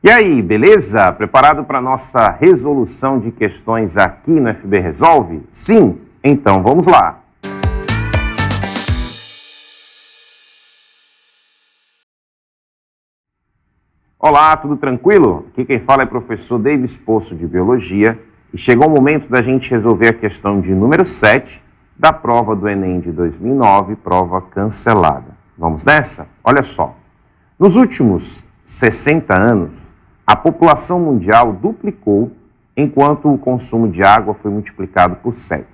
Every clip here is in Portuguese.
E aí, beleza? Preparado para a nossa resolução de questões aqui no FB Resolve? Sim? Então vamos lá! Olá, tudo tranquilo? Aqui quem fala é o professor Davis Poço de Biologia e chegou o momento da gente resolver a questão de número 7 da prova do Enem de 2009, prova cancelada. Vamos nessa? Olha só, nos últimos 60 anos, a população mundial duplicou enquanto o consumo de água foi multiplicado por 7.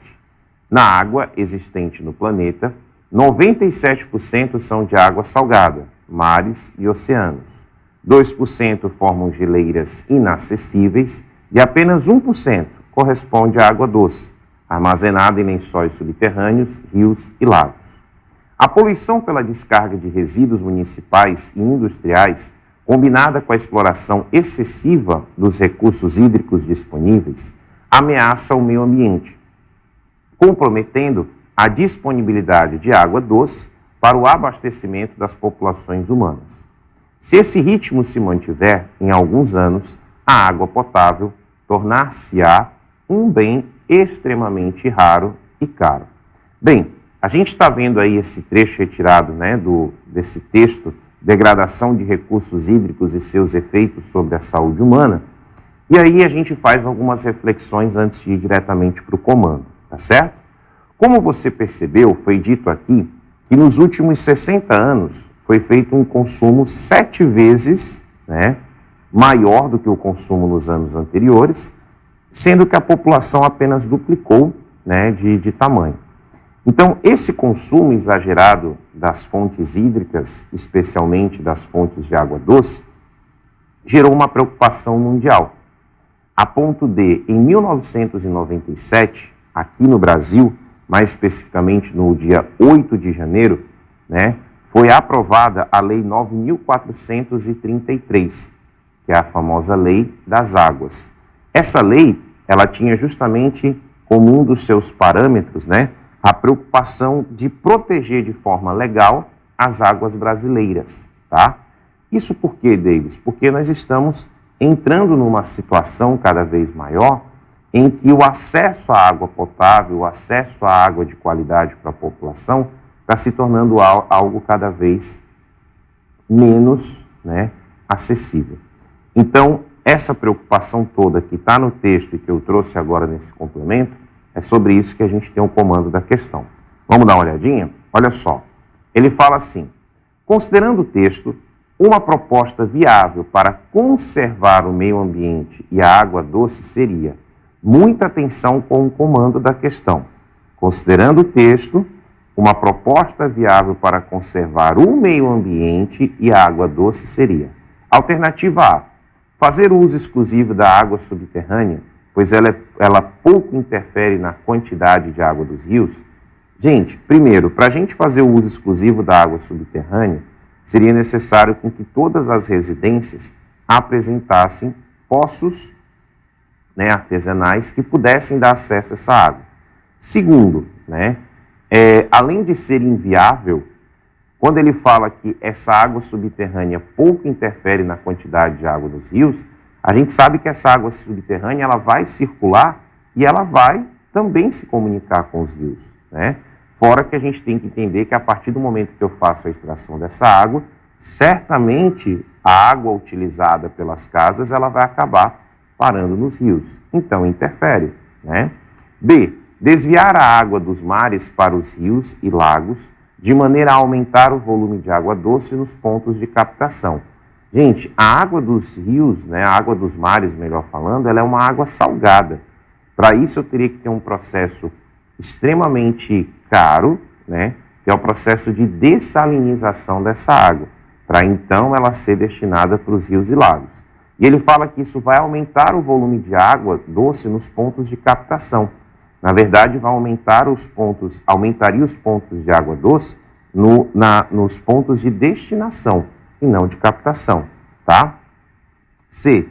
Na água existente no planeta, 97% são de água salgada, mares e oceanos. 2% formam geleiras inacessíveis e apenas 1% corresponde à água doce, armazenada em lençóis subterrâneos, rios e lagos. A poluição pela descarga de resíduos municipais e industriais, combinada com a exploração excessiva dos recursos hídricos disponíveis, ameaça o meio ambiente, comprometendo a disponibilidade de água doce para o abastecimento das populações humanas. Se esse ritmo se mantiver, em alguns anos, a água potável tornar-se-á um bem extremamente raro e caro. Bem, a gente está vendo aí esse trecho retirado desse texto, Degradação de Recursos Hídricos e seus efeitos sobre a saúde humana, e aí a gente faz algumas reflexões antes de ir diretamente para o comando, tá certo? Como você percebeu, foi dito aqui que nos últimos 60 anos foi feito um consumo 7 vezes maior do que o consumo nos anos anteriores, sendo que a população apenas duplicou de tamanho. Então, esse consumo exagerado das fontes hídricas, especialmente das fontes de água doce, gerou uma preocupação mundial, a ponto de, em 1997, aqui no Brasil, mais especificamente no dia 8 de janeiro, foi aprovada a Lei 9.433, que é a famosa Lei das Águas. Essa lei, ela tinha justamente como um dos seus parâmetros, a preocupação de proteger de forma legal as águas brasileiras, tá? Isso por quê, Davis? Porque nós estamos entrando numa situação cada vez maior em que o acesso à água potável, o acesso à água de qualidade para a população está se tornando algo cada vez menos acessível. Então, essa preocupação toda que está no texto e que eu trouxe agora nesse complemento, é sobre isso que a gente tem o comando da questão. Vamos dar uma olhadinha? Olha só, ele fala assim: considerando o texto, uma proposta viável para conservar o meio ambiente e a água doce seria muita atenção com o comando da questão. Considerando o texto, uma proposta viável para conservar o meio ambiente e a água doce seria: alternativa A, fazer uso exclusivo da água subterrânea, pois ela pouco interfere na quantidade de água dos rios. Gente, primeiro, para a gente fazer o uso exclusivo da água subterrânea, seria necessário com que todas as residências apresentassem poços artesanais que pudessem dar acesso a essa água. Segundo, além de ser inviável, quando ele fala que essa água subterrânea pouco interfere na quantidade de água dos rios, a gente sabe que essa água subterrânea ela vai circular e ela vai também se comunicar com os rios, Fora que a gente tem que entender que a partir do momento que eu faço a extração dessa água, certamente a água utilizada pelas casas ela vai acabar parando nos rios. Então, interfere, B, desviar a água dos mares para os rios e lagos, de maneira a aumentar o volume de água doce nos pontos de captação. Gente, a água dos rios, a água dos mares, melhor falando, ela é uma água salgada. Para isso eu teria que ter um processo extremamente caro, que é o processo de dessalinização dessa água, para então ela ser destinada para os rios e lagos. E ele fala que isso vai aumentar o volume de água doce nos pontos de captação. Na verdade, aumentaria os pontos de água doce nos pontos de destinação e não de captação, tá? C.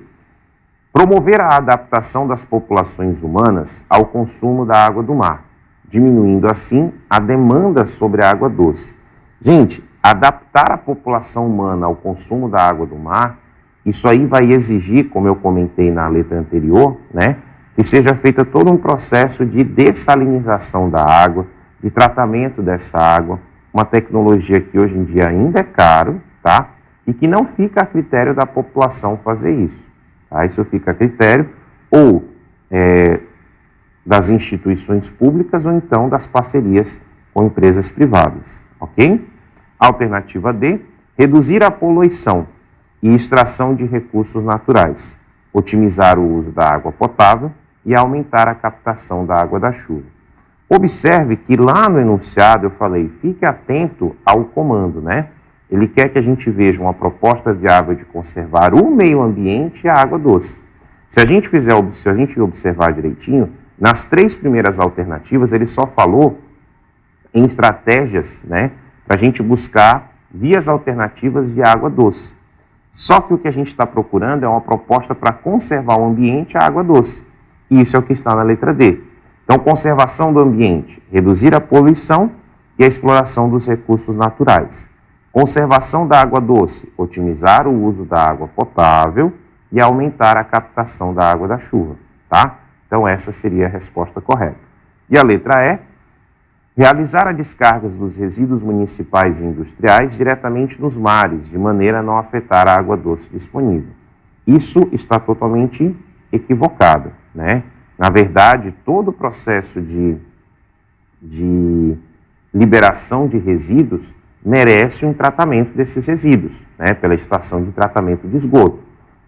Promover a adaptação das populações humanas ao consumo da água do mar, diminuindo assim a demanda sobre a água doce. Gente, adaptar a população humana ao consumo da água do mar Isso aí vai exigir, como eu comentei na letra anterior, né, que seja feita todo um processo de dessalinização da água, de tratamento dessa água, uma tecnologia que hoje em dia ainda é caro, tá? E que não fica a critério da população fazer isso. Tá? Isso fica a critério ou das instituições públicas ou então das parcerias com empresas privadas, ok? Alternativa D, reduzir a poluição e extração de recursos naturais, otimizar o uso da água potável e aumentar a captação da água da chuva. Observe que lá no enunciado eu falei, fique atento ao comando, né? Ele quer que a gente veja uma proposta viável de conservar o meio ambiente e a água doce. Se a gente observar direitinho, nas 3 primeiras alternativas ele só falou em estratégias, né, para a gente buscar vias alternativas de água doce. Só que o que a gente está procurando é uma proposta para conservar o ambiente e a água doce. E isso é o que está na letra D. Então, conservação do ambiente, reduzir a poluição e a exploração dos recursos naturais. Conservação da água doce, otimizar o uso da água potável e aumentar a captação da água da chuva, tá? Então, essa seria a resposta correta. E a letra E, realizar a descarga dos resíduos municipais e industriais diretamente nos mares, de maneira a não afetar a água doce disponível. Isso está totalmente equivocado, né? Na verdade, todo o processo de liberação de resíduos merece um tratamento desses resíduos, né? Pela estação de tratamento de esgoto.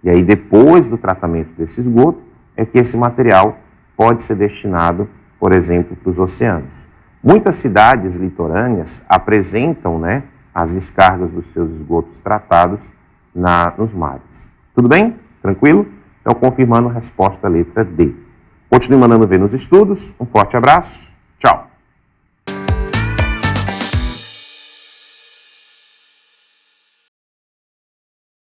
E aí, depois do tratamento desse esgoto, é que esse material pode ser destinado, por exemplo, para os oceanos. Muitas cidades litorâneas apresentam, né, as descargas dos seus esgotos tratados nos mares. Tudo bem? Tranquilo? Então, confirmando a resposta letra D. Continue mandando ver nos estudos. Um forte abraço